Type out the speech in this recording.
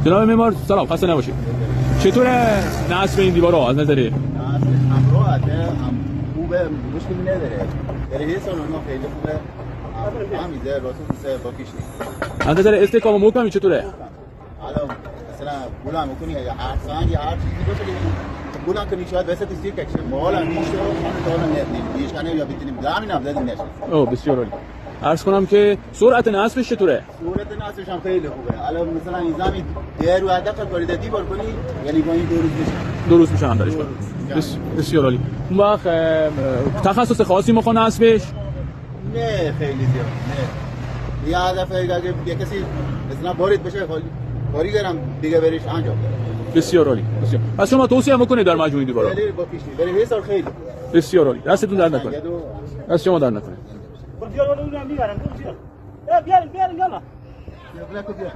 جناب معمار سلام، خسته نباشید. چطوره نصب این دیوارا از نظر همراهته هم خوبه، مشکلی نداره. در هیچ سال ما خیلی خوبه. همیشه راست با پیش نیست. از نظر استحکام و محکمی چطوره؟ حالا مثلا بولم میکنی یا هر سان یا هر چیزی باشه بولم کنی شاید واسه تیزی کشه مالا میشه من تا نمیدونم دیش کنه یا بتونیم زمین هم زدیم نشه. اوه بسیار عالی. عرض کنم که سرعت نصبش چطوره؟ سرعت نصبش هم خیلی خوبه. حالا مثلا این زمین رو حداقل کاری دیوار کنی یعنی با این 2 روز میشه. 2 روز میشه هم درش کنم. بسیار عالی. اون وقت تخصص خاصی میخواد نصبش؟ نه خیلی زیاد. نه. یه هدف اگه یه کسی مثلا وارد بشه کارگرم دیگه بریش انجام بده. بسیار عالی. بسیار. پس شما توصیه میکنید در مجموعه دیوارا؟ خیلی با پیش برای هزار خیلی. بسیار عالی. دستتون درد نکنه. دست شما درد نکنه. بیا بالا میبرن بیا بیارین یالا بیا